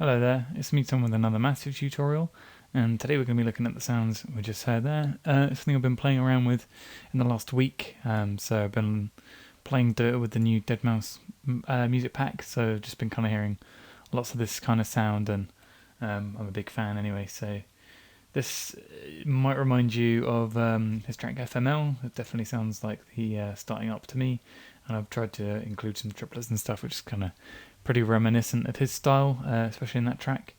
Hello there, it's me Tom with another massive tutorial, and today we're going to be looking at the sounds we just heard there. It's something I've been playing around with in the last week, so I've been playing dirt with the new deadmau5 music pack, so I've just been kind of hearing lots of this kind of sound, and I'm a big fan anyway, so this might remind you of his track FML. It definitely sounds like the starting up to me, and I've tried to include some triplets and stuff, which is kind of pretty reminiscent of his style, especially in that track.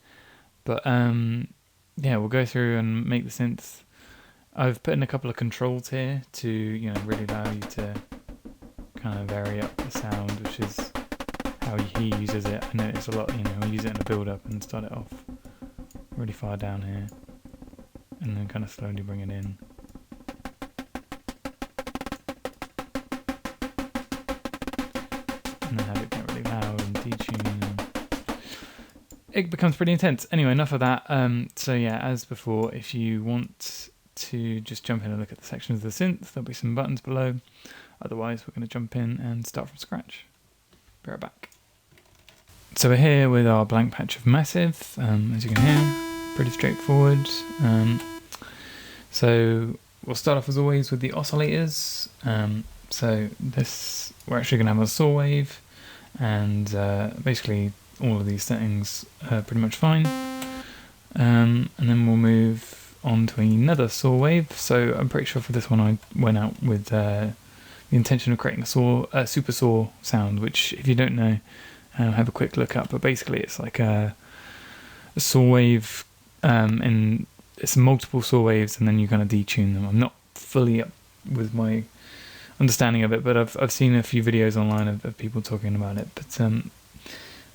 But yeah, we'll go through and make the synths. I've put in a couple of controls here to really allow you to kind of vary up the sound, which is how he uses it. I notice a lot, we'll use it in a build up and start it off really far down here, and then kind of slowly bring it in. And then have it get really loud and detuning. It becomes pretty intense. Anyway, enough of that. So yeah, as before, if you want to just jump in and look at the sections of the synth, there'll be some buttons below. Otherwise, we're going to jump in and start from scratch. Be right back. So we're here with our blank patch of massive, as you can hear, pretty straightforward. So we'll start off as always with the oscillators. So this, we're actually going to have a saw wave, and basically all of these settings are pretty much fine. And then we'll move on to another saw wave. So I'm pretty sure for this one I went out with the intention of creating a super saw sound, which if you don't know, have a quick look up. But basically it's like a saw wave, and it's multiple saw waves, and then you kind of detune them. I'm not fully up with my understanding of it, but I've seen a few videos online of people talking about it. But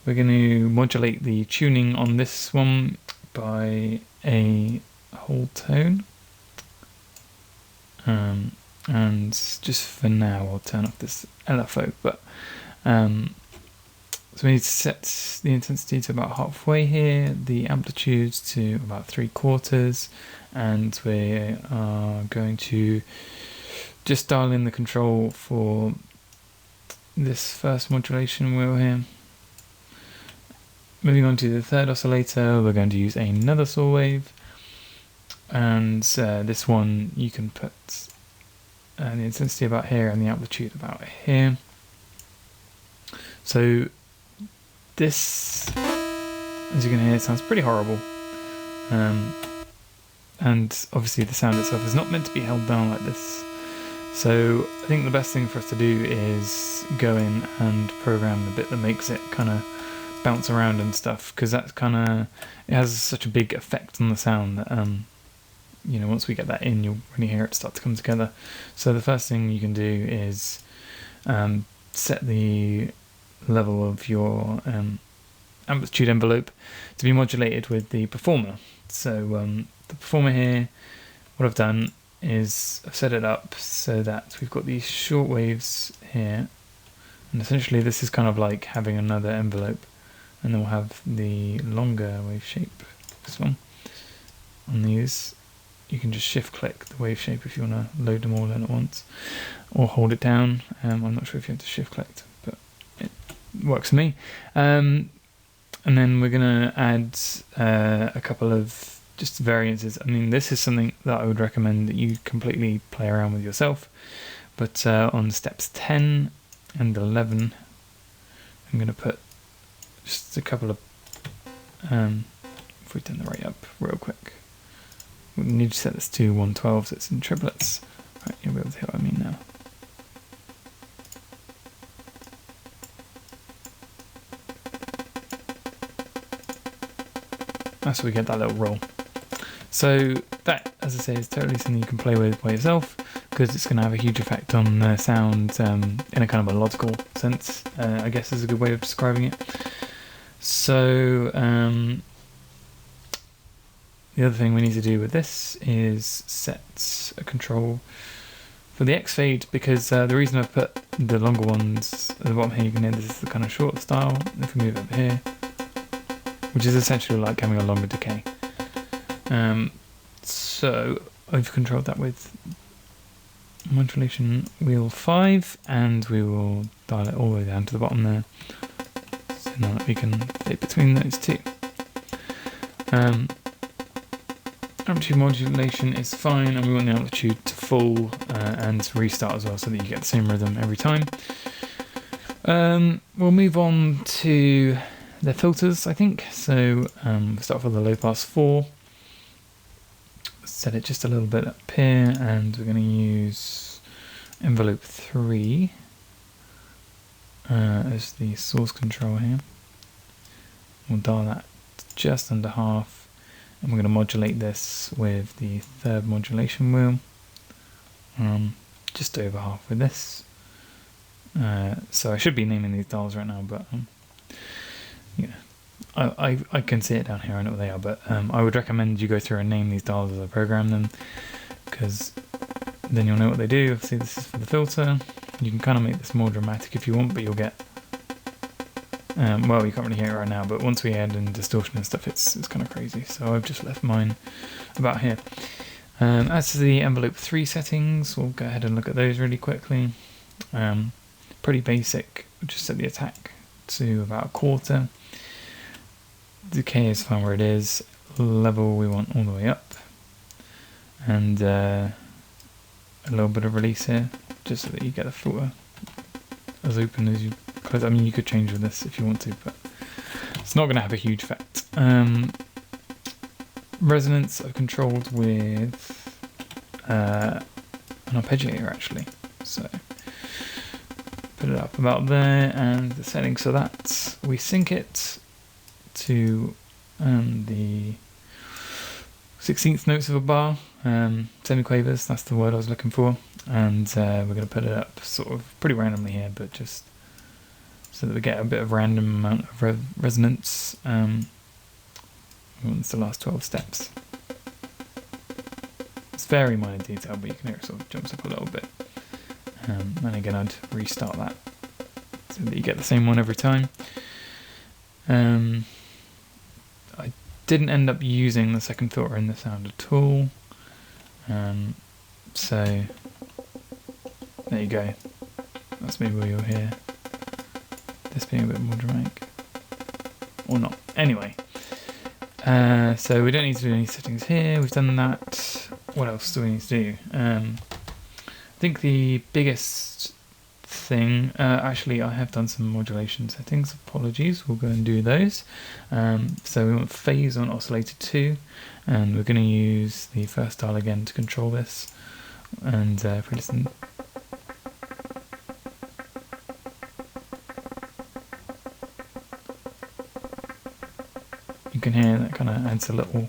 we're going to modulate the tuning on this one by a whole tone, and just for now I'll turn off this LFO. But so we need to set the intensity to about halfway here, the amplitude to about 3/4, and we are going to just dial in the control for this first modulation wheel here. Moving on to the third oscillator, we're going to use another saw wave, and this one you can put the intensity about here and the amplitude about here. So this, as you can hear, sounds pretty horrible, and obviously the sound itself is not meant to be held down like this. So I think the best thing for us to do is go in and program the bit that makes it kind of bounce around and stuff, because that's it has such a big effect on the sound that once we get that in, you'll really hear it start to come together. So the first thing you can do is set the level of your amplitude envelope to be modulated with the performer. So the performer here, what I've done is I've set it up so that we've got these short waves here, and essentially this is kind of like having another envelope, and then we'll have the longer wave shape, this one. On these you can just shift click the wave shape if you want to load them all in at once, or hold it down. I'm not sure if you have to shift click, but it works for me. And then we're going to add a couple of just variances. I mean, this is something that I would recommend that you completely play around with yourself, but on steps 10 and 11 I'm going to put just a couple of if we turn the rate up real quick, we need to set this to 112 so it's in triplets. Right, you'll be able to hear what I mean now. That's so we get that little roll. So that, as I say, is totally something you can play with by yourself, because it's going to have a huge effect on the sound in a kind of a logical sense, I guess is a good way of describing it. So the other thing we need to do with this is set a control for the X fade, because the reason I've put the longer ones at the bottom here, you can hear this is the kind of short style. If we move over here, which is essentially like having a longer decay. So I've controlled that with modulation wheel 5, and we will dial it all the way down to the bottom there, so now that we can fit between those two. Amplitude modulation is fine, and we want the amplitude to full and to restart as well, so that you get the same rhythm every time. We'll move on to the filters, I think. So we'll start with the low pass 4. Set it just a little bit up here, and we're going to use envelope 3 as the source control here. We'll dial that just under half, and we're going to modulate this with the third modulation wheel, just over half with this. So I should be naming these dials right now, but yeah, I can see it down here, I know what they are, but I would recommend you go through and name these dials as I program them, because then you'll know what they do. Obviously this is for the filter. You can kind of make this more dramatic if you want, but you'll get, well, you can't really hear it right now, but once we add in distortion and stuff, it's kind of crazy. So I've just left mine about here. As to the envelope 3 settings, we'll go ahead and look at those really quickly. Pretty basic. We'll just set the attack to about 1/4. Decay is fine where it is. Level we want all the way up, and a little bit of release here, just so that you get the filter as open as you close. I mean, you could change with this if you want to, but it's not going to have a huge effect. Resonance I've controlled with an arpeggiator actually, so put it up about there, and the settings so that we sync it to the 16th notes of a bar, semiquavers, that's the word I was looking for, and we're going to put it up sort of pretty randomly here, but just so that we get a bit of random amount of resonance. It's the last 12 steps. It's very minor detail, but you can hear it sort of jumps up a little bit. And again, I'd restart that so that you get the same one every time. I didn't end up using the second filter in the sound at all. So there you go. That's maybe where you'll hear this being a bit more dramatic. Or not. Anyway. So we don't need to do any settings here. We've done that. What else do we need to do? I think the biggest thing, actually I have done some modulation settings, apologies, we'll go and do those. So we want phase on oscillator 2, and we're going to use the first dial again to control this. And if we listen, you can hear that kind of adds a little,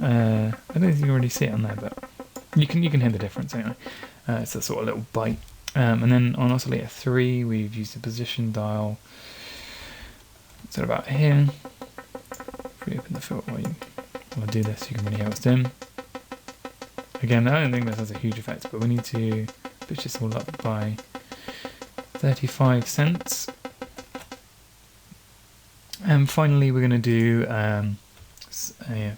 I don't think you can really see it on there, but you can hear the difference anyway. It's a sort of little bite. And then on oscillator 3, we've used the position dial. So about here. If we open the filter while I do this, you can really hear what's doing. Again, I don't think this has a huge effect, but we need to pitch this all up by 35 cents. And finally, we're going to do a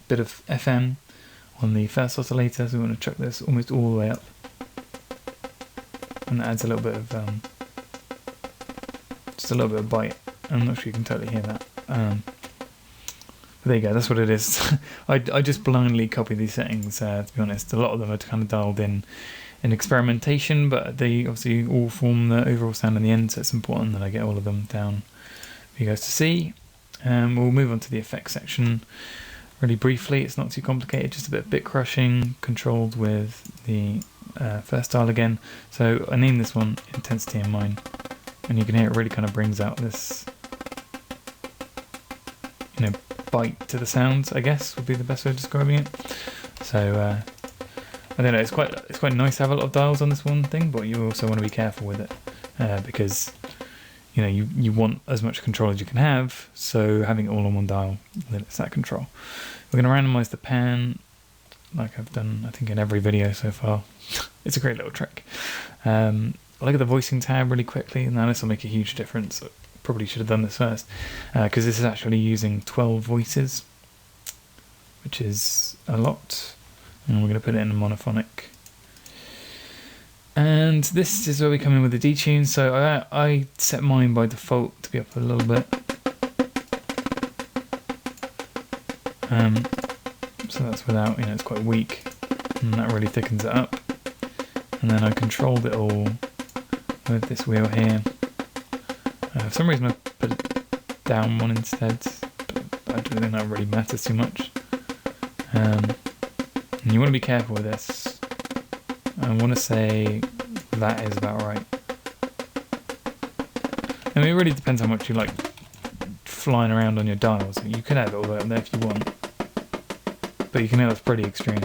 bit of FM on the first oscillator, so we want to chuck this almost all the way up, and that adds a little bit of just a little bit of bite. I'm not sure you can totally hear that, but there you go, that's what it is. I just blindly copy these settings, to be honest. A lot of them are kind of dialed in experimentation, but they obviously all form the overall sound in the end, so it's important that I get all of them down for you guys to see. We'll move on to the effects section really briefly. It's not too complicated, just a bit of bit crushing controlled with the first dial again. So I named this one intensity in mine, and you can hear it really kind of brings out this, bite to the sounds, I guess would be the best way of describing it. So I don't know, it's quite nice to have a lot of dials on this one thing, but you also want to be careful with it, because you want as much control as you can have, so having it all on one dial limits that control. We're going to randomize the pan, like I've done I think in every video so far. It's a great little trick. Look at the voicing tab really quickly, and now this will make a huge difference. I probably should have done this first, because this is actually using 12 voices, which is a lot, and we're going to put it in a monophonic. And this is where we come in with the detune. So I set mine by default to be up a little bit. So that's without, it's quite weak, and that really thickens it up. And then I controlled it all with this wheel here. For some reason I put it down one instead, but I don't think that really matters too much. And you want to be careful with this. I want to say that is about right. I mean, it really depends how much you like flying around on your dials. You could have it all the way up there if you want, but you can hear that's pretty extreme.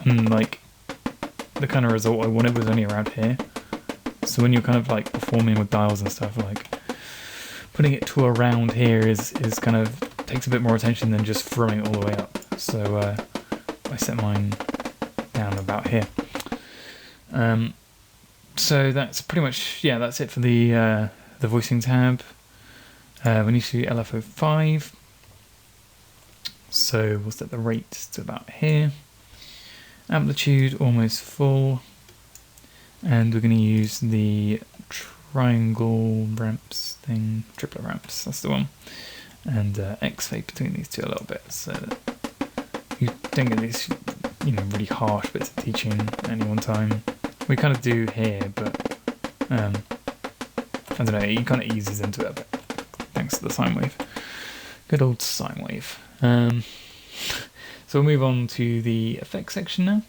And like, the kind of result I wanted was only around here. So when you're kind of like performing with dials and stuff, like putting it to around here is kind of takes a bit more attention than just throwing it all the way up. So I set mine down about here. So that's pretty much, yeah, that's it for the voicing tab. We need to do LFO5. So we'll set the rate to about here. Amplitude almost full. And we're going to use the triangle ramps thing, triplet ramps, that's the one. And X-fade between these two a little bit, so that you don't get these, really harsh bits of teaching at any one time. We kind of do here, but I don't know, it kind of eases into it a bit, thanks to the sine wave. Good old sine wave. So we'll move on to the effects section now.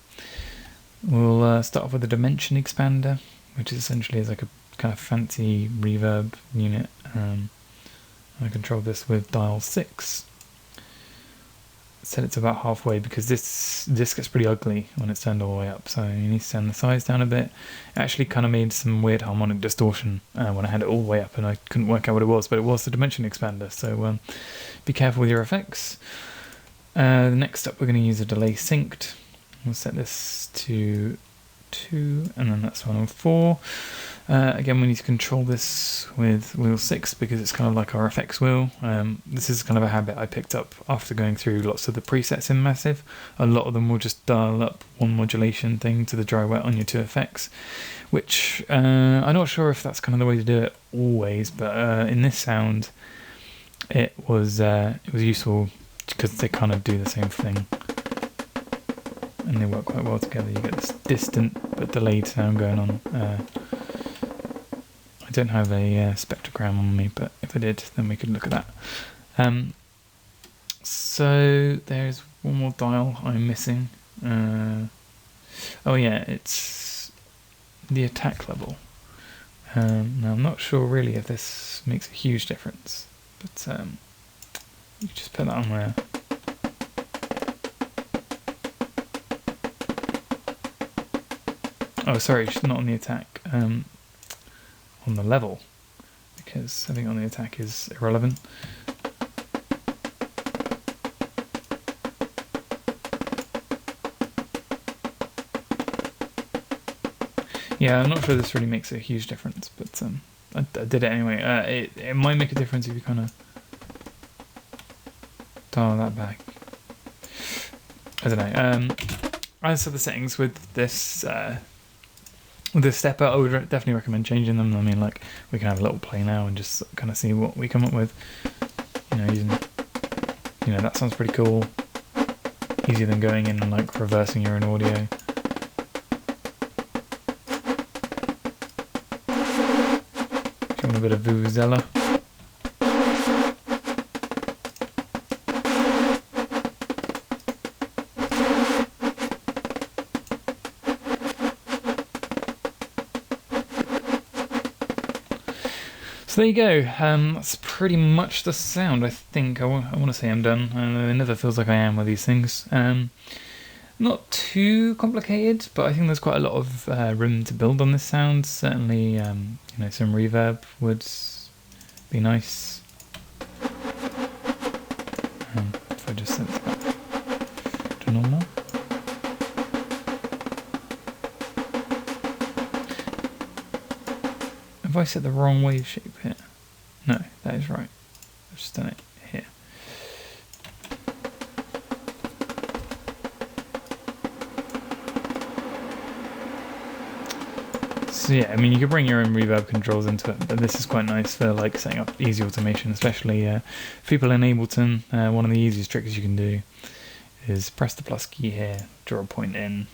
We'll start off with the dimension expander, which essentially is like a kind of fancy reverb unit. I control this with dial 6. Set it to about halfway because this gets pretty ugly when it's turned all the way up, so you need to turn the size down a bit. It actually kind of made some weird harmonic distortion when I had it all the way up and I couldn't work out what it was, but it was the dimension expander, so be careful with your effects. Next up we're going to use a delay synced. We'll set this to 2 and then that's 1 and 4. Again, we need to control this with wheel 6 because it's kind of like our effects wheel. This is kind of a habit I picked up after going through lots of the presets in Massive. A lot of them will just dial up one modulation thing to the dry wet on your 2 effects, which I'm not sure if that's kind of the way to do it always, but in this sound it was useful because they kind of do the same thing. And they work quite well together. You get this distant but delayed sound going on. I don't have a spectrogram on me, but if I did, then we could look at that. So there's one more dial I'm missing. Oh yeah, it's the attack level. Now I'm not sure really if this makes a huge difference, but you just put that on there. Oh, sorry, not on the attack. On the level, because I think on the attack is irrelevant. Yeah, I'm not sure this really makes a huge difference, but I did it anyway. It might make a difference if you kind of dial that back. I don't know. As for the settings with this stepper, I would definitely recommend changing them. I mean, like, we can have a little play now and just kind of see what we come up with. Using, that sounds pretty cool. Easier than going in and like reversing your own audio. If you want a bit of vuvuzela. So there you go, that's pretty much the sound, I think. I want to say I'm done. It never feels like I am with these things. Not too complicated, but I think there's quite a lot of room to build on this sound. Certainly, some reverb would be nice. If I just set this back to normal. Have I set the wrong wave shape here? No, that is right. I've just done it here. So yeah, I mean, you could bring your own reverb controls into it, but this is quite nice for like setting up easy automation, especially people in Ableton. One of the easiest tricks you can do is press the plus key here, draw a point in,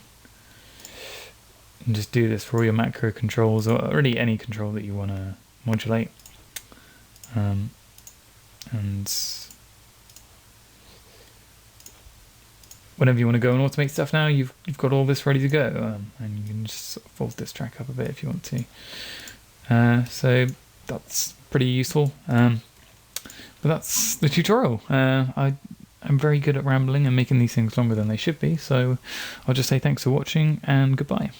and just do this for all your macro controls, or really any control that you want to modulate. And whenever you want to go and automate stuff now, you've got all this ready to go, and you can just sort of fold this track up a bit if you want to. So that's pretty useful. But that's the tutorial. I'm very good at rambling and making these things longer than they should be, so I'll just say thanks for watching and goodbye.